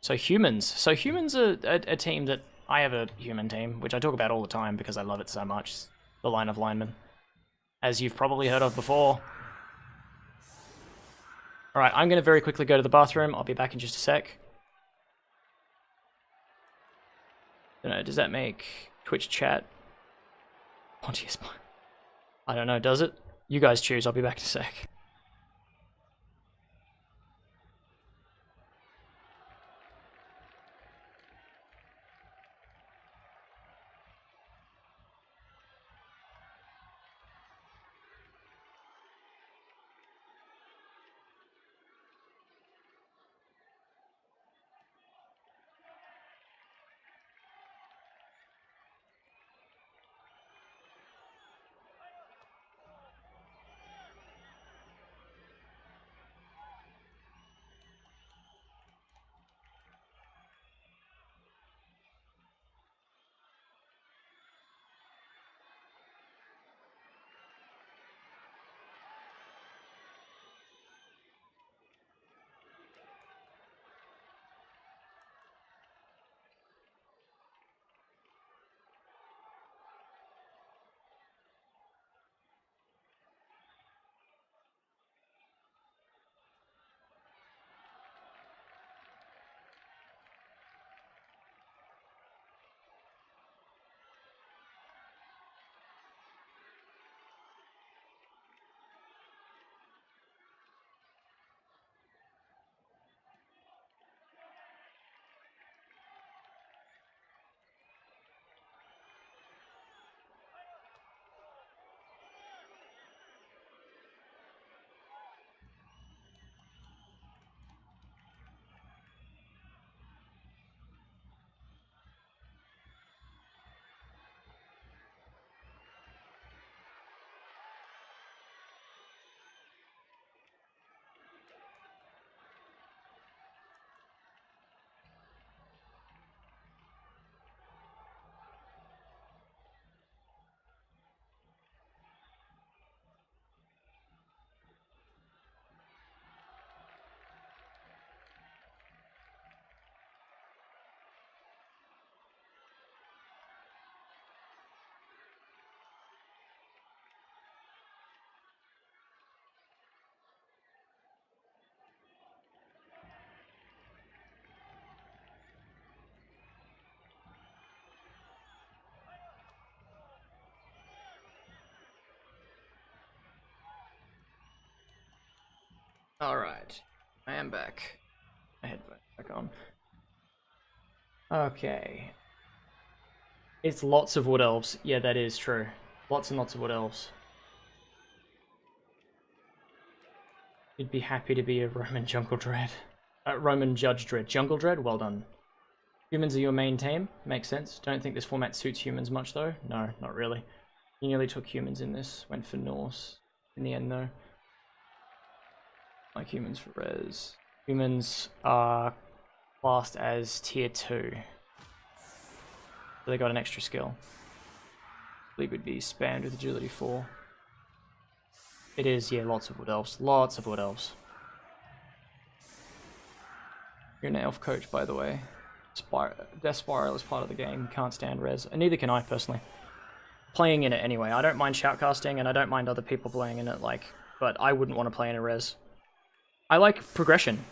So humans. So humans are a team that... I have a human team, which I talk about all the time because I love it so much. It's the line of linemen. As you've probably heard of before. Alright, I'm going to very quickly go to the bathroom. I'll be back in just a sec. Don't know, does that make Twitch chat? Oh, jeez. I don't know, does it? You guys choose, I'll be back in a sec. Alright, I am back. My headphones back on. Okay. It's lots of wood elves. Yeah, that is true. Lots and lots of wood elves. You'd be happy to be a Roman Jungle Dread. Roman Judge Dread. Jungle Dread? Well done. Humans are your main team. Makes sense. Don't think this format suits humans much, though. No, not really. You nearly took humans in this. Went for Norse. In the end, though. Like humans for res. Humans are classed as tier 2. So they got an extra skill. I believe it would be spammed with agility 4. It is, yeah, lots of wood elves. Lots of wood elves. You're an elf coach, by the way. Death Spiral is part of the game. Can't stand res. And neither can I, personally. Playing in it anyway. I don't mind shoutcasting, and I don't mind other people playing in it, like, but I wouldn't want to play in a res. I like progression.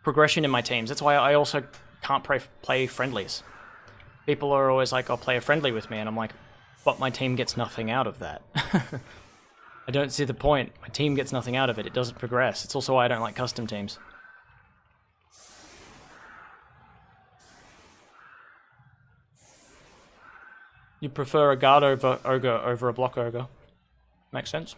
Progression in my teams. That's why I also can't play friendlies. People are always like, "I'll play a friendly with me," and I'm like, but my team gets nothing out of that. I don't see the point. My team gets nothing out of it. It doesn't progress. It's also why I don't like custom teams. You prefer a guard ogre over a block ogre. Makes sense.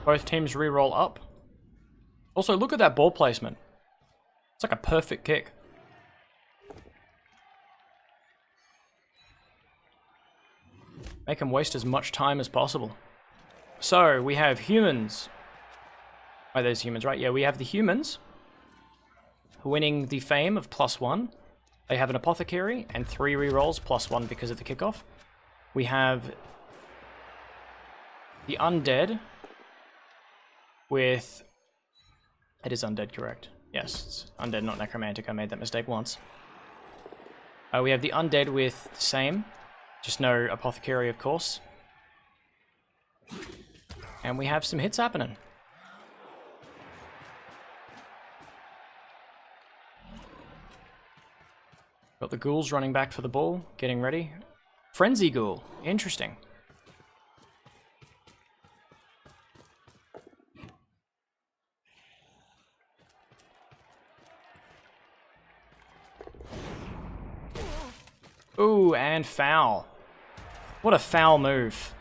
Both teams re-roll up. Also, look at that ball placement. It's like a perfect kick. Make them waste as much time as possible. So, we have humans. Oh, there's humans, right? Yeah, we have the humans. Winning the fame of +1. They have an apothecary and 3 rerolls +1 because of the kickoff. We have the Undead with... It is Undead, correct? Yes, it's Undead, not Necromantic. I made that mistake once. We have the Undead with the same, just no Apothecary, of course. And we have some hits happening. Got the ghouls running back for the ball, getting ready. Frenzy ghoul, interesting. Ooh, and foul. What a foul move.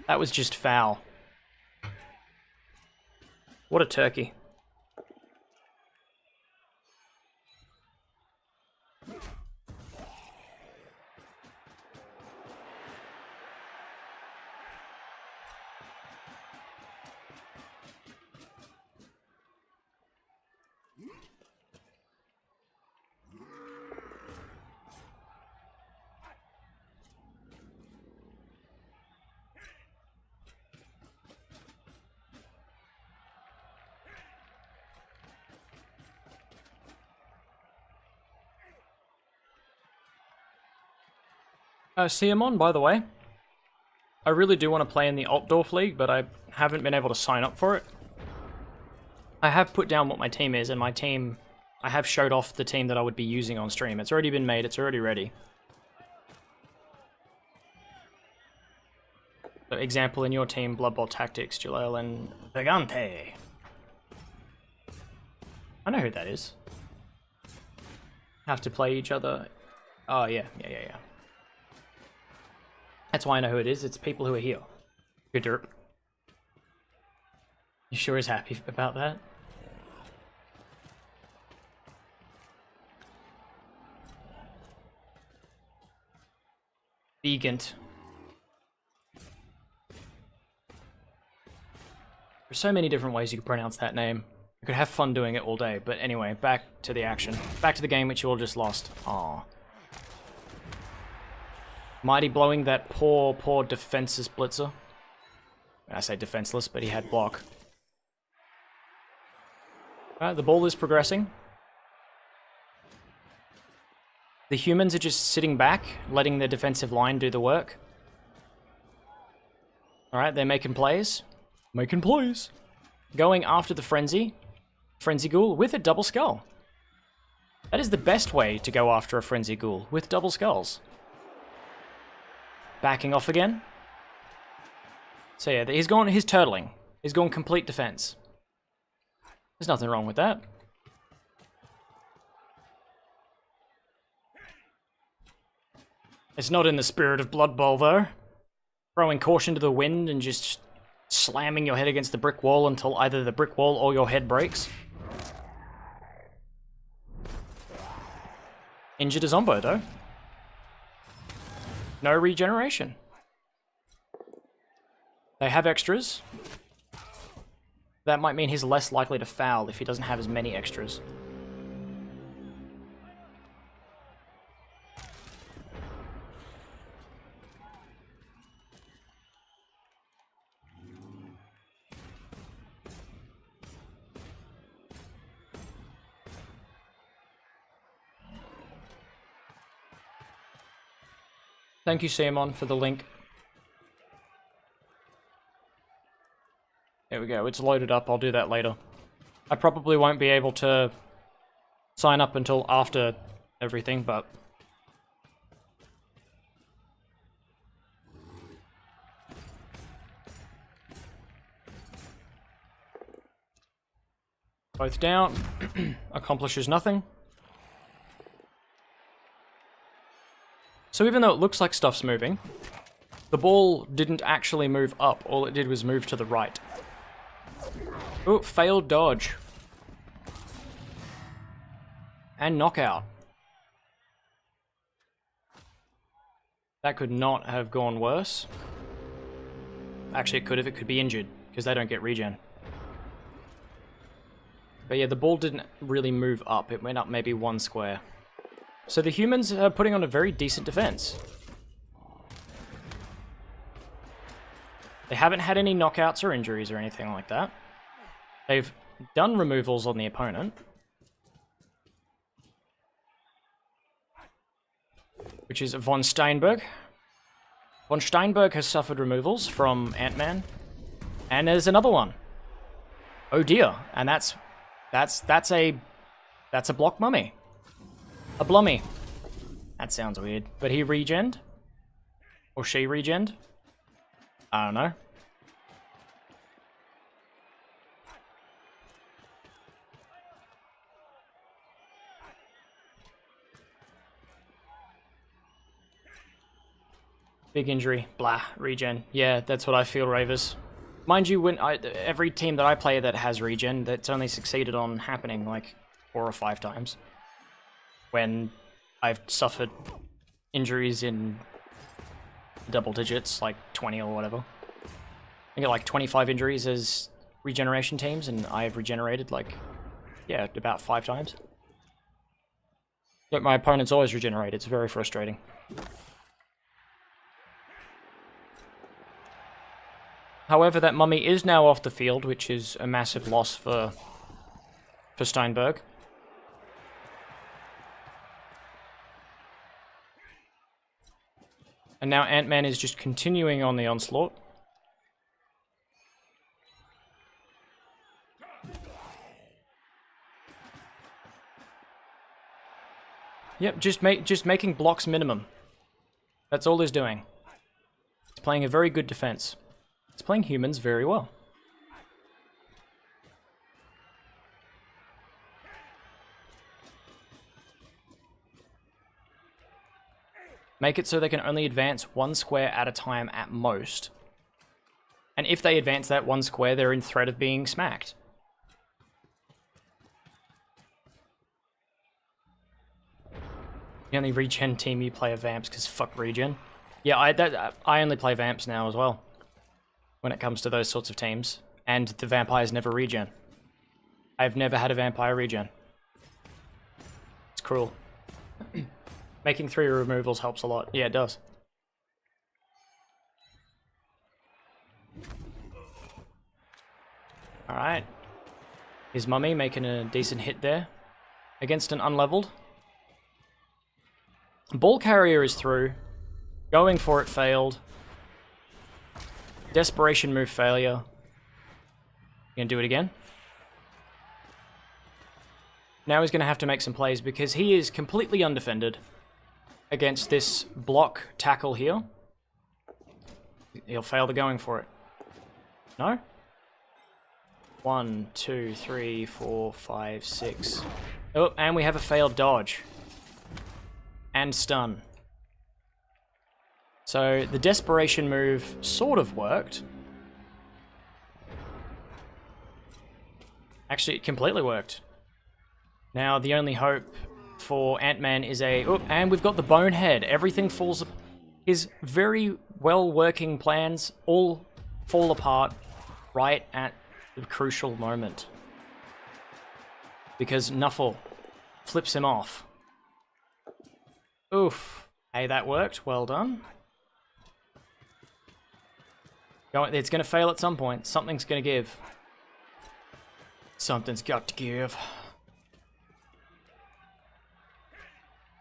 That was just foul. What a turkey. Siamon, by the way, I really do want to play in the Altdorf League, but I haven't been able to sign up for it. I have put down what my team is, and my team, I have showed off the team that I would be using on stream. It's already been made, it's already ready. So, example, in your team, Blood Bowl Tactics, Jaleel and Vegante. I know who that is. Have to play each other. Oh, yeah. That's why I know who it is. It's people who are here. Good derp. You sure is happy about that? Vegant. There's so many different ways you could pronounce that name. I could have fun doing it all day, but anyway, back to the action. Back to the game which you all just lost. Aww. Mighty blowing that poor defenseless blitzer. I say defenseless, but he had block. Alright, the ball is progressing. The humans are just sitting back, letting their defensive line do the work. Alright, they're making plays. Making plays. Going after the Frenzy Ghoul with a double skull. That is the best way to go after a Frenzy Ghoul, with double skulls. Backing off again. So yeah, he's turtling. He's gone complete defense. There's nothing wrong with that. It's not in the spirit of Blood Bowl, though. Throwing caution to the wind and just slamming your head against the brick wall until either the brick wall or your head breaks. Injured a Zombo, though. No regeneration. They have extras. That might mean he's less likely to foul if he doesn't have as many extras. Thank you, Simon, for the link. There we go, it's loaded up, I'll do that later. I probably won't be able to sign up until after everything, but... Both down, accomplishes nothing. So even though it looks like stuff's moving, the ball didn't actually move up, all it did was move to the right. Oh, failed dodge. And knockout. That could not have gone worse. Actually, it could be injured, because they don't get regen. But yeah, the ball didn't really move up, it went up maybe one square. So the humans are putting on a very decent defense. They haven't had any knockouts or injuries or anything like that. They've done removals on the opponent. Which is von Steynberg. Von Steynberg has suffered removals from Ant-Man. And there's another one. Oh dear. And that's a block mummy. A blummy. That sounds weird. But he regened? Or she regened? I don't know. Big injury. Blah. Regen. Yeah, that's what I feel, Ravers. Mind you, every team that I play that has regen, that's only succeeded on happening like 4 or 5 times. When I've suffered injuries in double digits, like 20 or whatever. I get like 25 injuries as regeneration teams, and I've regenerated like, yeah, about 5 times. But my opponent's always regenerated, it's very frustrating. However, that mummy is now off the field, which is a massive loss for Steynberg. And now Ant-Man is just continuing on the onslaught. Yep, just making blocks minimum. That's all he's doing. He's playing a very good defense. He's playing humans very well. Make it so they can only advance 1 square at a time at most. And if they advance that 1 square, they're in threat of being smacked. The only regen team you play are Vamps, because fuck regen. Yeah, I only play Vamps now as well. When it comes to those sorts of teams. And the vampires never regen. I've never had a vampire regen. It's cruel. Making 3 removals helps a lot. Yeah, it does. Alright. His mummy making a decent hit there. Against an unleveled. Ball carrier is through. Going for it failed. Desperation move failure. You gonna do it again? Now he's gonna have to make some plays because he is completely undefended against this block tackle here. He'll fail the going for it. No? 1, 2, 3, 4, 5, 6. Oh, and we have a failed dodge. And stun. So the desperation move sort of worked. Actually, it completely worked. Now the only hope for Ant-Man is a... Oh, and we've got the bonehead. Everything falls... His very well-working plans all fall apart right at the crucial moment. Because Nuffle flips him off. Oof. Hey, that worked. Well done. It's going to fail at some point. Something's going to give. Something's got to give.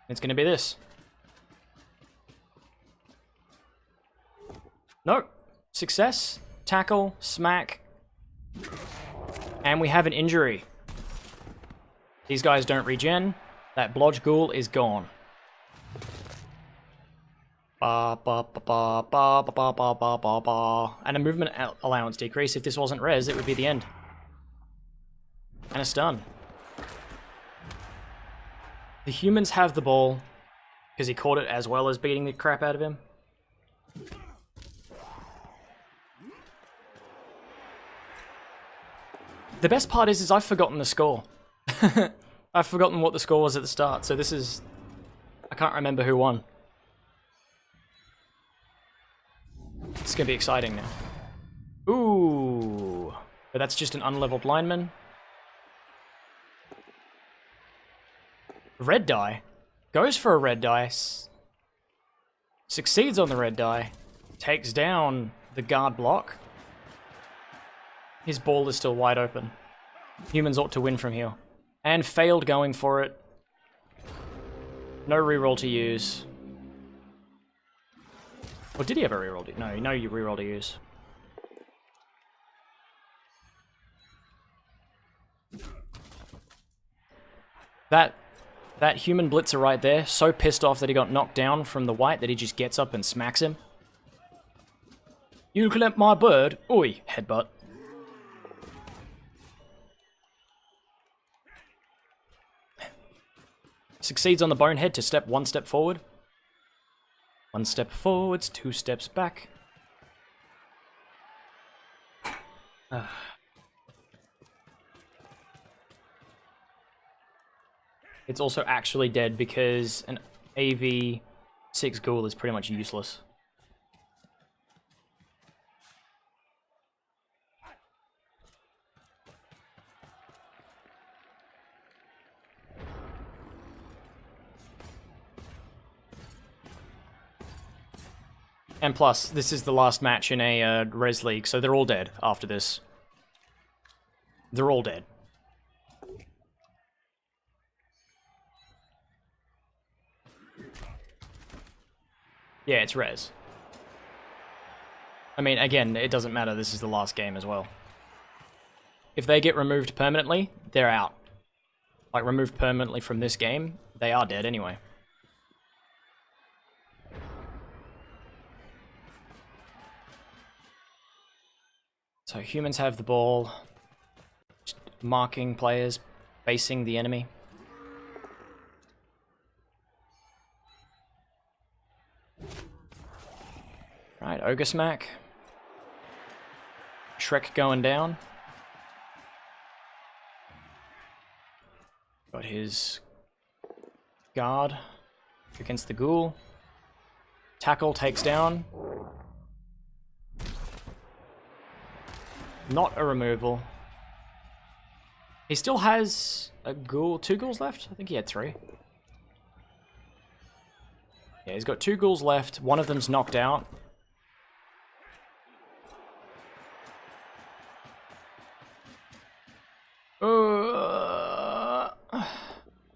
It's going to be this. Nope. Success. Tackle. Smack. And we have an injury. These guys don't regen. That Blodge Ghoul is gone. Ba, ba, ba, ba, ba, ba, ba, ba, ba, ba. And a movement allowance decrease. If this wasn't res, it would be the end. And a stun. The humans have the ball because he caught it as well as beating the crap out of him. The best part is I've forgotten the score. I've forgotten what the score was at the start, so this is... I can't remember who won. It's gonna be exciting now. Ooh. But that's just an unleveled lineman. Red die. Goes for a red die. Succeeds on the red die. Takes down the guard block, his ball is still wide open. Humans ought to win from here. And failed going for it. No reroll to use. Or did he have a reroll to... No, you reroll to use. That human blitzer right there, so pissed off that he got knocked down from the white that he just gets up and smacks him. You collect my bird? Oi, headbutt. Succeeds on the bonehead to step 1 step forward. 1 step forwards, 2 steps back. It's also actually dead because an AV6 ghoul is pretty much useless. And plus, this is the last match in a Res League, so they're all dead after this. They're all dead. Yeah, it's Res. I mean, again, it doesn't matter, this is the last game as well. If they get removed permanently, they're out. Like, removed permanently from this game, they are dead anyway. So humans have the ball, just marking players, facing the enemy. Right, Ogre Smack. Shrek going down. Got his guard against the ghoul. Tackle takes down. Not a removal. He still has a ghoul, 2 ghouls left? I think he had 3. Yeah, he's got 2 ghouls left. One of them's knocked out.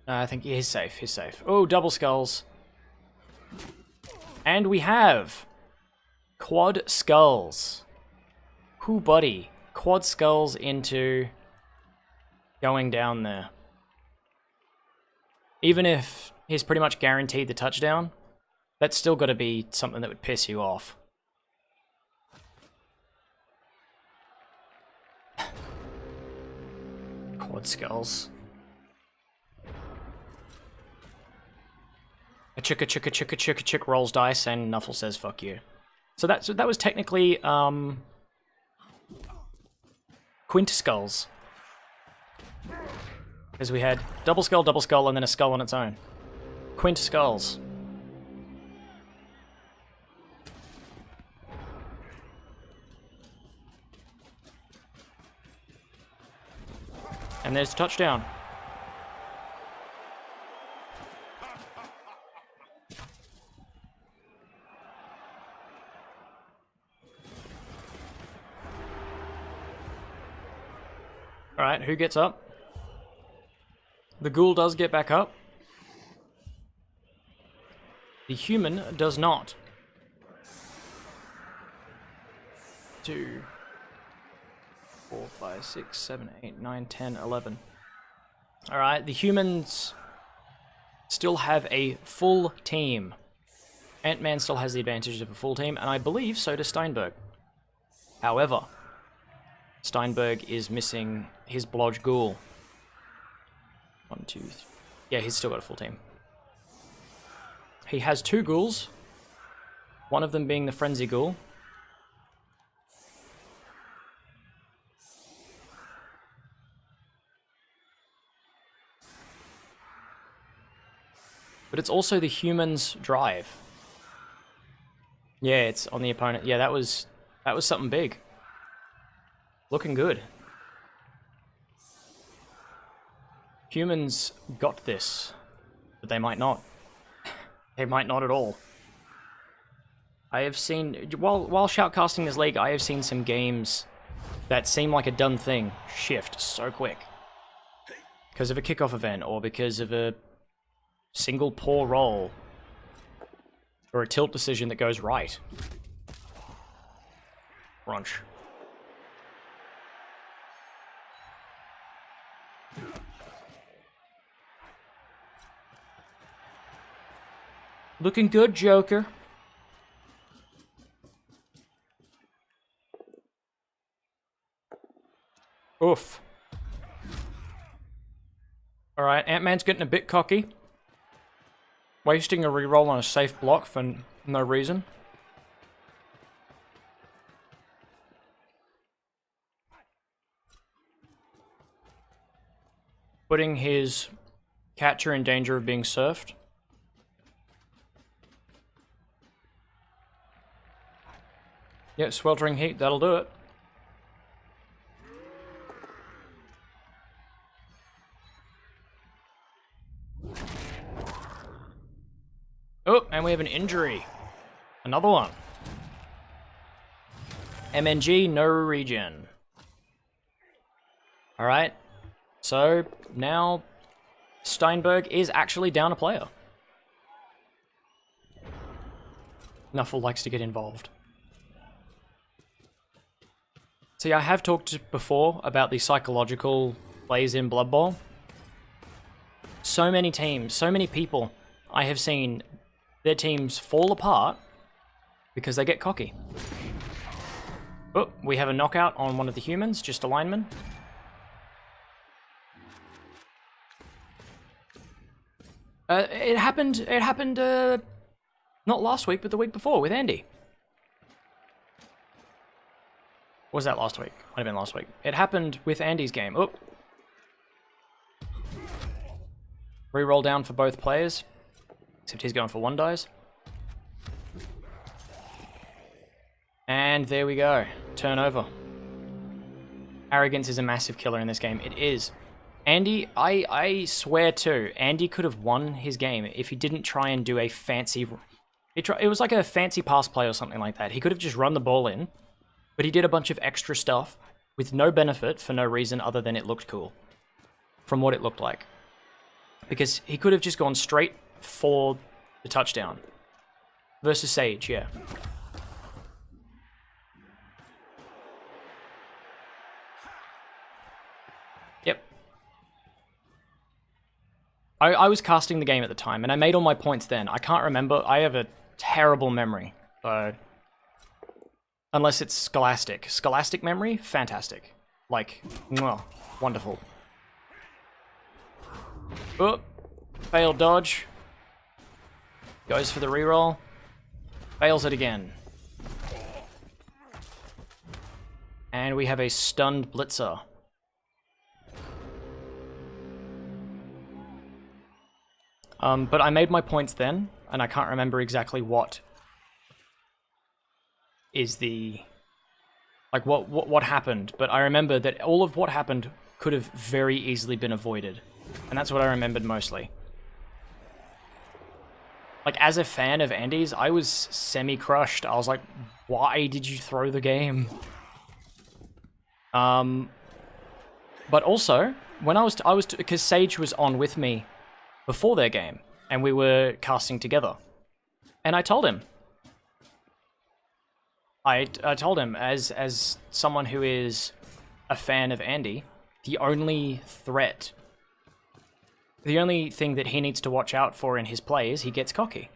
I think he's safe, he's safe. Oh, double skulls. And we have quad skulls. Whoo, buddy. Quad skulls into going down there. Even if he's pretty much guaranteed the touchdown, that's still got to be something that would piss you off. Quad skulls. A chick rolls dice and Nuffle says fuck you. So that was technically Quint skulls. Because we had double skull, and then a skull on its own. Quint skulls. And there's a touchdown. Alright, who gets up? The ghoul does get back up. The human does not. 2, 4, 5, 6, 7, 8, 9, 10, 11. Alright, the humans still have a full team. Ant-Man still has the advantage of a full team, and I believe so does Steynberg. However, Steynberg is missing his Blutige ghoul. 1, 2, 3. Yeah, he's still got a full team. He has 2 ghouls, one of them being the Frenzy Ghoul. But it's also the human's drive. Yeah, it's on the opponent. Yeah, that was something big. Looking good. Humans got this, but they might not. They might not at all. I have seen, while shoutcasting this league, I have seen some games that seem like a done thing shift so quick. Because of a kickoff event, or because of a single poor roll, or a tilt decision that goes right. Brunch. Looking good, Joker. Oof. Alright, Ant-Man's getting a bit cocky. Wasting a reroll on a safe block for no reason. Putting his catcher in danger of being surfed. Yeah, sweltering heat, that'll do it. Oh, and we have an injury. Another one. MNG, no regen. Alright. So, now Steynberg is actually down a player. Nuffle likes to get involved. See, I have talked before about the psychological plays in Blood Bowl. So many teams, so many people I have seen their teams fall apart because they get cocky. Oh, we have a knockout on one of the humans, just a lineman. It happened, not last week, but the week before with Andy. Was that last week? Might have been last week. It happened with Andy's game. Oh. Reroll down for both players. Except he's going for one dice. And there we go. Turnover. Arrogance is a massive killer in this game. It is. Andy, I swear too, Andy could have won his game if he didn't try and do a fancy... It was like a fancy pass play or something like that. He could have just run the ball in, but he did a bunch of extra stuff with no benefit for no reason other than it looked cool. From what it looked like. Because he could have just gone straight for the touchdown. Versus Sage, yeah. Yep. I was casting the game at the time, and I made all my points then. I can't remember. I have a terrible memory. So, unless it's Scholastic. Scholastic memory? Fantastic. Like, mwah, wonderful. Oh, failed dodge. Goes for the reroll. Fails it again. And we have a stunned blitzer. But I made my points then, and I can't remember exactly what is the... like, what happened. But I remember that all of what happened could have very easily been avoided. And that's what I remembered mostly. Like, as a fan of Andy's, I was semi-crushed. I was like, why did you throw the game? But also, when I was because Sage was on with me before their game, and we were casting together. And I told him. I told him, as someone who is a fan of Andy, the only threat... the only thing that he needs to watch out for in his play is he gets cocky.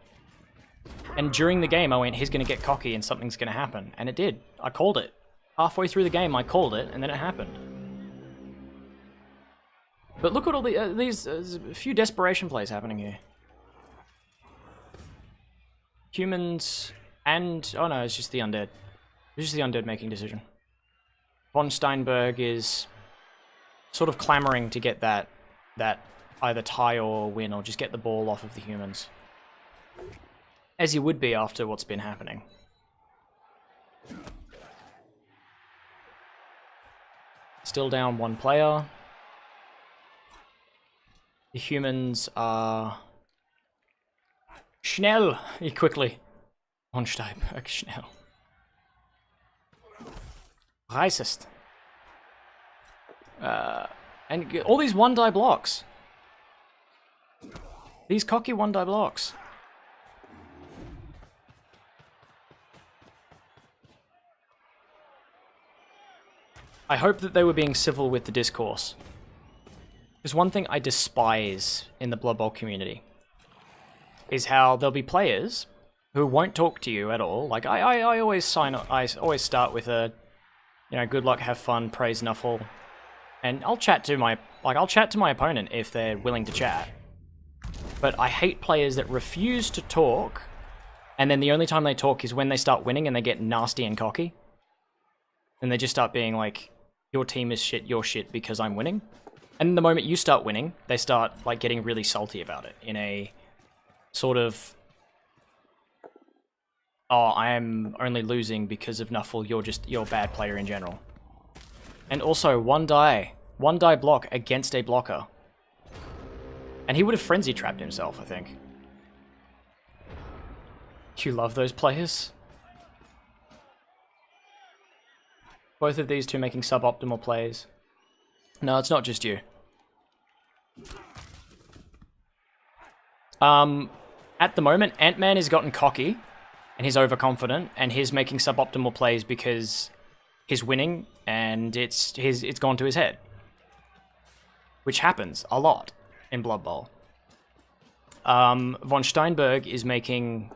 And during the game, I went, he's going to get cocky and something's going to happen. And it did. I called it. Halfway through the game, I called it, and then it happened. But look at all these a few desperation plays happening here. Humans and... oh no, it's just the Undead. It's just the Undead making decision. Von Steynberg is sort of clamoring to get that either tie or win, or just get the ball off of the humans. As you would be after what's been happening. Still down one player. The humans are... schnell! Quickly. Von Steynberg, schnell. Racist. And all these one-die blocks. These cocky one-die blocks. I hope that they were being civil with the discourse. Because one thing I despise in the Blood Bowl community is how there'll be players who won't talk to you at all. Like, I always start with a, you know, good luck, have fun, praise Nuffle. And I'll chat to my opponent if they're willing to chat. But I hate players that refuse to talk, and then the only time they talk is when they start winning and they get nasty and cocky. And they just start being like, your team is shit, you're shit because I'm winning. And the moment you start winning, they start like getting really salty about it in a sort of, oh, I am only losing because of Nuffle, you're a bad player in general. And also, one die block against a blocker. And he would have frenzy trapped himself, I think. You love those players? Both of these two making suboptimal plays. No, it's not just you. At the moment, Antman has gotten cocky, and he's overconfident, and he's making suboptimal plays because he's winning, and it's gone to his head. Which happens a lot in Blood Bowl. Von Steynberg is making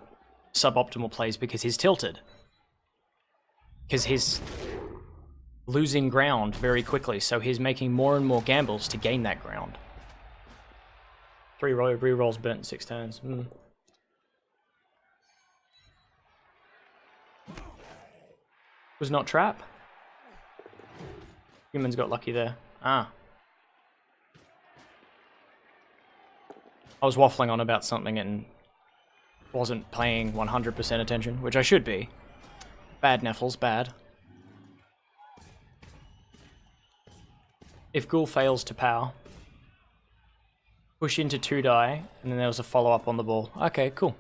suboptimal plays because he's tilted. Because he's losing ground very quickly, so he's making more and more gambles to gain that ground. 3 rerolls burnt in 6 turns. Was not trap. Humans got lucky there. Ah. I was waffling on about something and wasn't paying 100% attention, which I should be. Bad Neffels, bad. If Ghoul fails to power, push into 2 die, and then there was a follow-up on the ball. Okay, cool.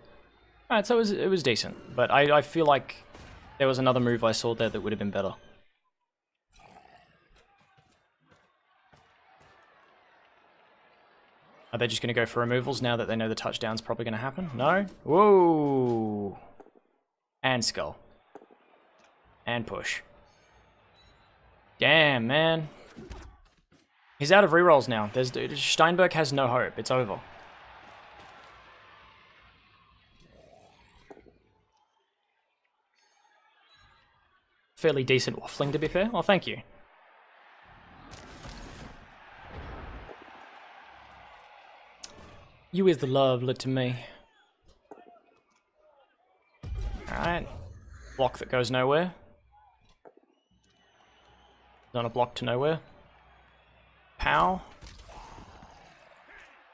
Alright, so it was decent, but I feel like there was another move I saw there that would have been better. Are they just going to go for removals now that they know the touchdown's probably going to happen? No? Whoa! And skull. And push. Damn, man. He's out of rerolls now. Steynberg has no hope. It's over. Fairly decent waffling, to be fair. Well, thank you. You is the love, look to me. Alright. Block that goes nowhere. Not a block to nowhere. Pow.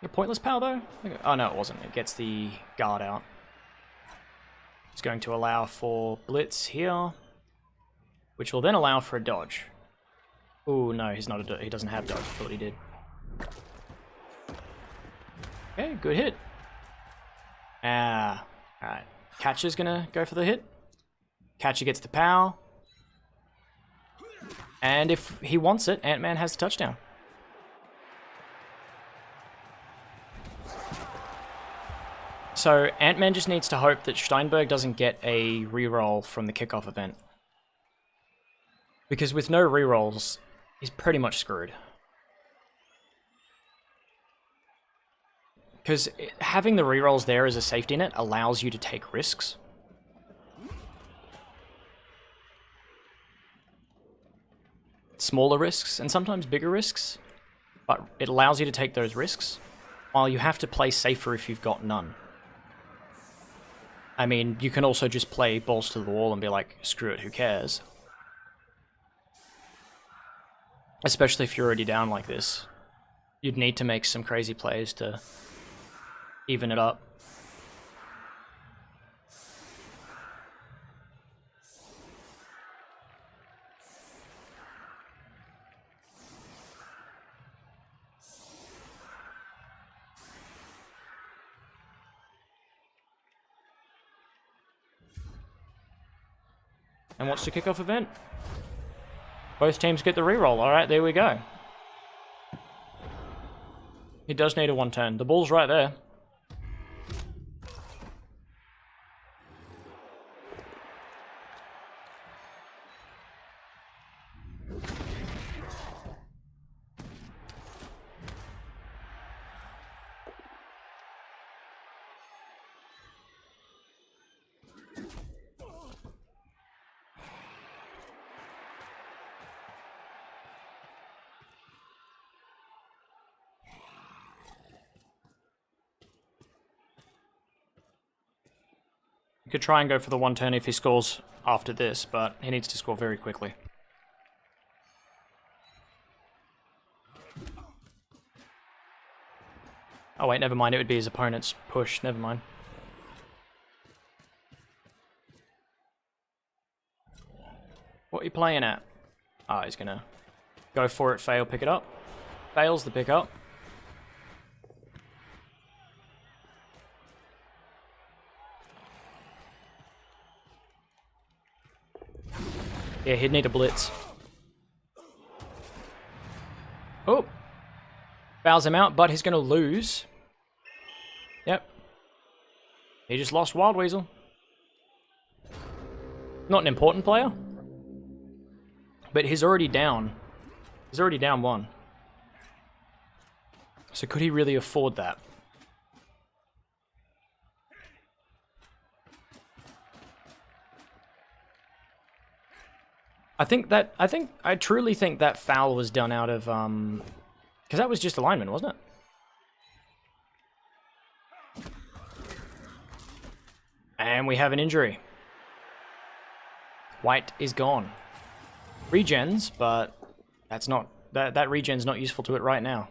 A pointless pow though? Oh no, it wasn't. It gets the guard out. It's going to allow for blitz here, which will then allow for a dodge. Ooh, no, he's not he doesn't have dodge. I thought he did. Okay, good hit. Ah, alright. Catcher's gonna go for the hit. Catcher gets the pow. And if he wants it, Ant-Man has the touchdown. So Ant-Man just needs to hope that Steynberg doesn't get a reroll from the kickoff event. Because with no rerolls, he's pretty much screwed. Because having the rerolls there as a safety net allows you to take risks. Smaller risks, and sometimes bigger risks. But it allows you to take those risks, while you have to play safer if you've got none. I mean, you can also just play balls to the wall and be like, screw it, who cares? Especially if you're already down like this. You'd need to make some crazy plays to even it up. and wants to kick off event. Both teams get the reroll. Alright, there we go. He does need a 1-turn. The ball's right there. You could try and go for the 1-turn if he scores after this, but he needs to score very quickly. Oh wait, never mind, it would be his opponent's push, never mind. What are you playing at? Ah, he's gonna go for it, fail, pick it up. Fails the pickup. Yeah, he'd need a blitz. Oh! Fouls him out, but he's going to lose. Yep. He just lost Wild Weasel. Not an important player. But he's already down. He's already down 1. So could he really afford that? I truly think that foul was done out of, because that was just alignment, wasn't it? And we have an injury. White is gone. Regens, but that's not, that regen's not useful to it right now.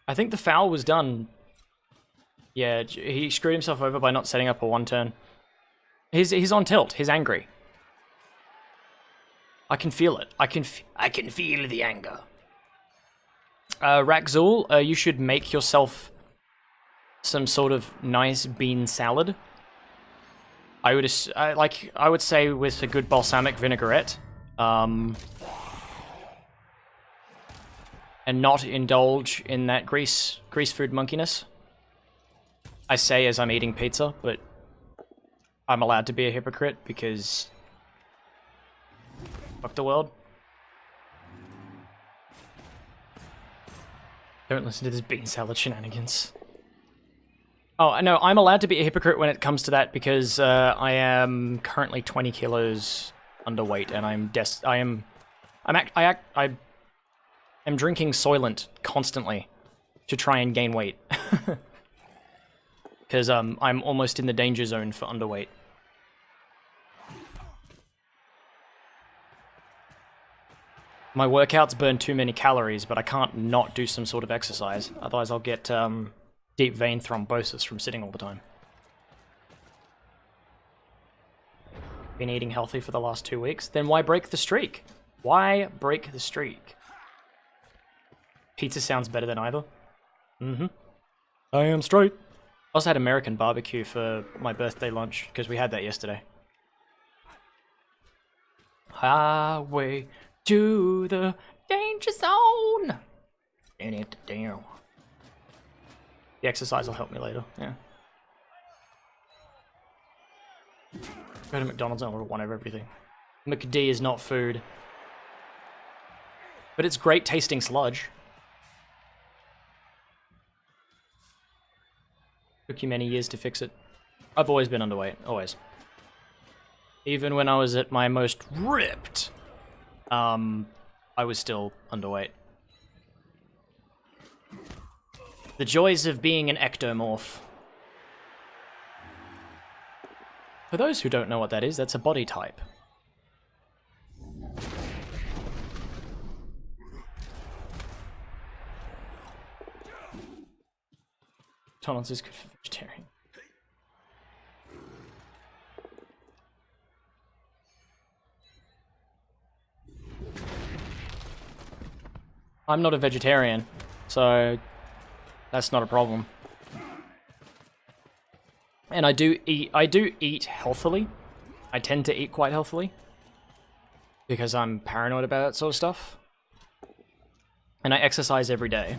I think the foul was done. Yeah, he screwed himself over by not setting up a 1-turn. He's on tilt. He's angry. I can feel it. I can feel the anger. Rakzul, you should make yourself some sort of nice bean salad. I would say with a good balsamic vinaigrette. And not indulge in that grease food monkiness. I say as I'm eating pizza, but I'm allowed to be a hypocrite because fuck the world. Don't listen to this bean salad shenanigans. Oh, no, I'm allowed to be a hypocrite when it comes to that because I am currently 20 kilos underweight and I am drinking Soylent constantly to try and gain weight. Because I'm almost in the danger zone for underweight. My workouts burn too many calories, but I can't not do some sort of exercise. Otherwise I'll get deep vein thrombosis from sitting all the time. Been eating healthy for the last 2 weeks. Then why break the streak? Why break the streak? Pizza sounds better than either. Mm-hmm. I am straight. I also had American barbecue for my birthday lunch, because we had that yesterday. Highway to the danger zone! In it down. The exercise will help me later, yeah. Go to McDonald's and order one of everything. McD is not food. But it's great tasting sludge. Took you many years to fix it. I've always been underweight, always. Even when I was at my most ripped, I was still underweight. The joys of being an ectomorph. For those who don't know what that is, that's a body type. McDonald's is good for vegetarian. I'm not a vegetarian, so That's not a problem. And I do eat healthily. I tend to eat quite healthily. Because I'm paranoid about that sort of stuff. And I exercise every day.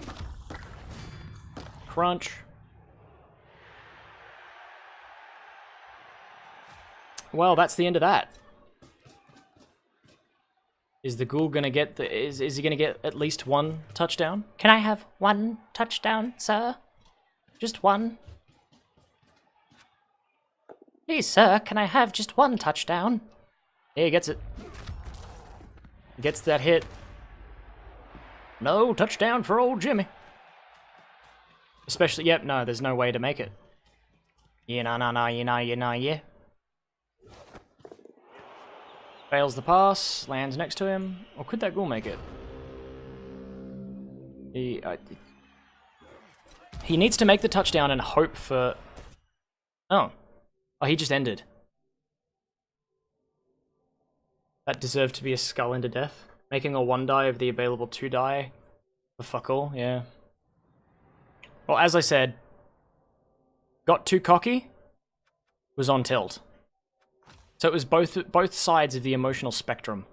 Crunch. Well, that's the end of that. Is the ghoul gonna get the... Is he gonna get at least one touchdown? Can I have one touchdown, sir? Just one? Please, sir, can I have just one touchdown? Yeah, he gets it. He gets that hit. No touchdown for old Jimmy. Especially, yep, no, there's no way to make it. Yeah. Fails the pass, lands next to him. Or could that ghoul make it? He needs to make the touchdown and hope for... Oh, he just ended. That deserved to be a skull into death. Making a 1 die of the available 2 die. For fuck all, yeah. Well, as I said, got too cocky, was on tilt. So it was both sides of the emotional spectrum.